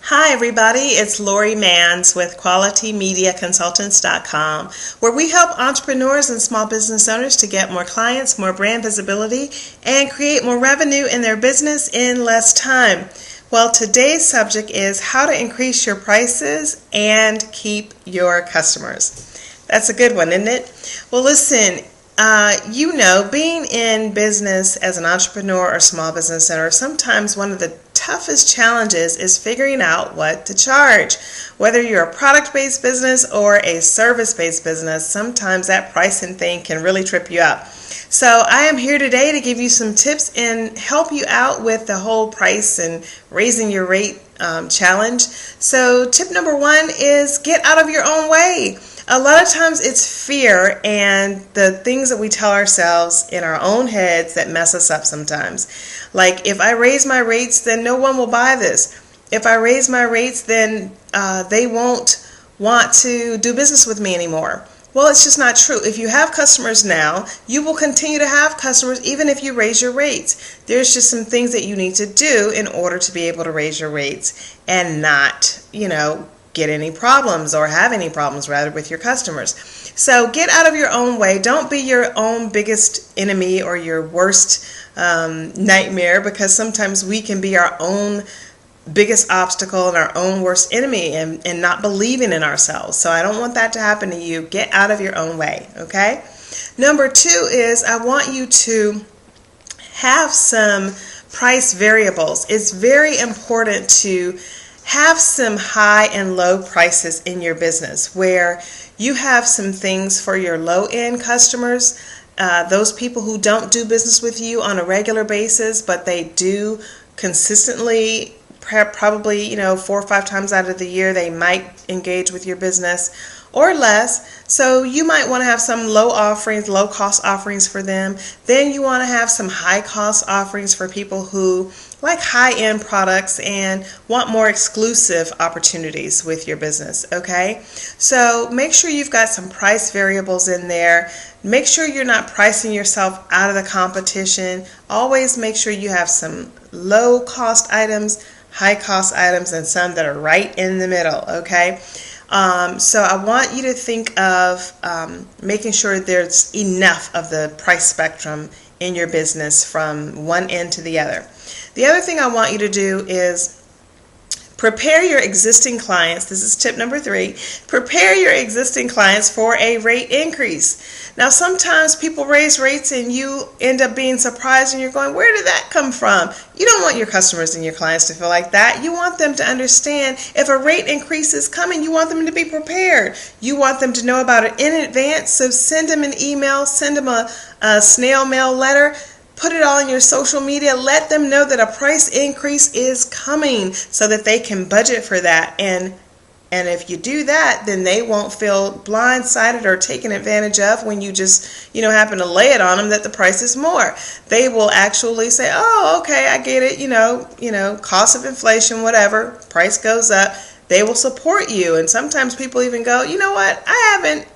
Hi everybody, it's Lori Mans with QualityMediaConsultants.com, where we help entrepreneurs and small business owners to get more clients, more brand visibility, and create more revenue in their business in less time. Well, today's subject is how to increase your prices and keep your customers. That's a good one, isn't it? Well, listen, being in business as an entrepreneur or small business owner, sometimes one of the toughest challenges is figuring out what to charge. Whether you're a product-based business or a service-based business, sometimes that pricing thing can really trip you up. So I am here today to give you some tips and help you out with the whole price and raising your rate challenge. So tip number one is get out of your own way. A lot of times it's fear and the things that we tell ourselves in our own heads that mess us up sometimes. Like, if I raise my rates, then no one will buy this. If I raise my rates, then they won't want to do business with me anymore. Well, it's just not true. If you have customers now, you will continue to have customers even if you raise your rates. There's just some things that you need to do in order to be able to raise your rates and not, get any problems or have any problems rather with your customers. So get out of your own way. Don't be your own biggest enemy or your worst nightmare, because sometimes we can be our own biggest obstacle and our own worst enemy and not believing in ourselves. So I don't want that to happen to you. Get out of your own way, okay? Number two is I want you to have some price variables. It's very important to have some high and low prices in your business, where you have some things for your low-end customers, those people who don't do business with you on a regular basis, but they do consistently, probably 4 or 5 times out of the year they might engage with your business or less. So you might want to have some low cost offerings for them. Then you want to have some high cost offerings for people who like high-end products and want more exclusive opportunities with your business, okay? So make sure you've got some price variables in there. Make sure you're not pricing yourself out of the competition. Always make sure you have some low-cost items, high-cost items, and some that are right in the middle, okay? So I want you to think of making sure there's enough of the price spectrum in your business from one end to the other. The other thing I want you to do is prepare your existing clients. This is tip number 3. Prepare your existing clients for a rate increase. Now, sometimes people raise rates and you end up being surprised and you're going, where did that come from? You don't want your customers and your clients to feel like that. You want them to understand if a rate increase is coming, you want them to be prepared. You want them to know about it in advance. So send them an email, send them a snail mail letter. Put it all in your social media. Let them know that a price increase is coming so that they can budget for that. And if you do that, then they won't feel blindsided or taken advantage of when you just, happen to lay it on them that the price is more. They will actually say, oh, okay, I get it. Cost of inflation, whatever, price goes up. They will support you. And sometimes people even go, you know what, I haven't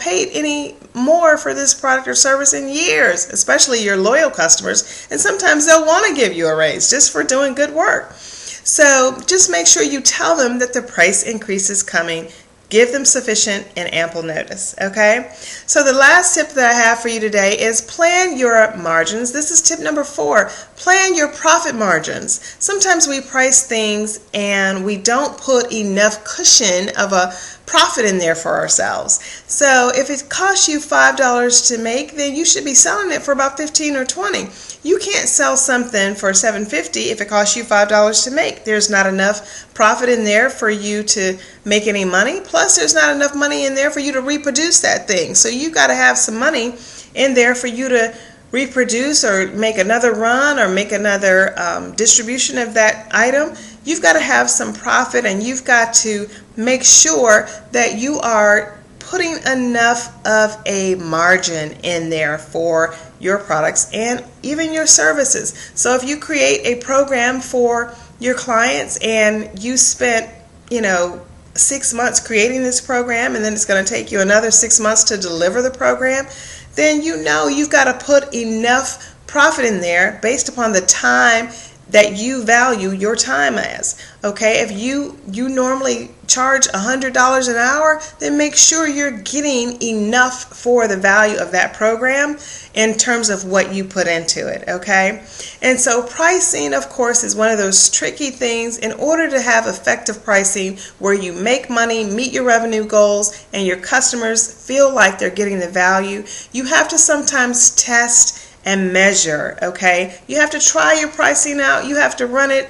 paid any more for this product or service in years, especially your loyal customers. And sometimes they'll want to give you a raise just for doing good work. So just make sure you tell them that the price increase is coming. Give them sufficient and ample notice, okay? So the last tip that I have for you today is plan your margins. This is tip number 4. Plan your profit margins. Sometimes we price things and we don't put enough cushion of a profit in there for ourselves. So if it costs you $5 to make, then you should be selling it for about $15 or $20. You can't sell something for $7.50 if it costs you $5 to make. There's not enough profit in there for you to make any money. Plus, there's not enough money in there for you to reproduce that thing. So you got to have some money in there for you to reproduce or make another run or make another distribution of that item. You've got to have some profit, and you've got to make sure that you are putting enough of a margin in there for your products and even your services. So if you create a program for your clients and you spent, 6 months creating this program, and then it's going to take you another 6 months to deliver the program, then you've got to put enough profit in there based upon the time that you value your time as. Okay, if you normally charge $100 an hour, then make sure you're getting enough for the value of that program in terms of what you put into it. Okay, and so pricing, of course, is one of those tricky things. In order to have effective pricing where you make money, meet your revenue goals, and your customers feel like they're getting the value, you have to sometimes test and measure. Okay, you have to try your pricing out. You have to run it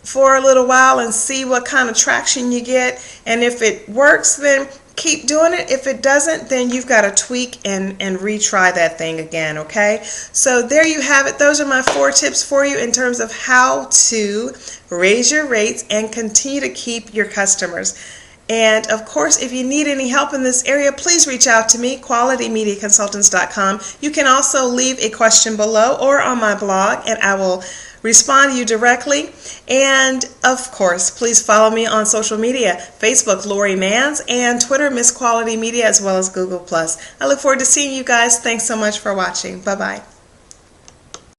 for a little while and see what kind of traction you get, and if it works, then keep doing it. If it doesn't, then you've got to tweak and retry that thing again. Okay, so there you have it. Those are my 4 tips for you in terms of how to raise your rates and continue to keep your customers. And of course, if you need any help in this area, please reach out to me, qualitymediaconsultants.com. You can also leave a question below or on my blog, and I will respond to you directly. And of course, please follow me on social media, Facebook, Lori Mans, and Twitter, Miss Quality Media, as well as Google+. I look forward to seeing you guys. Thanks so much for watching. Bye-bye.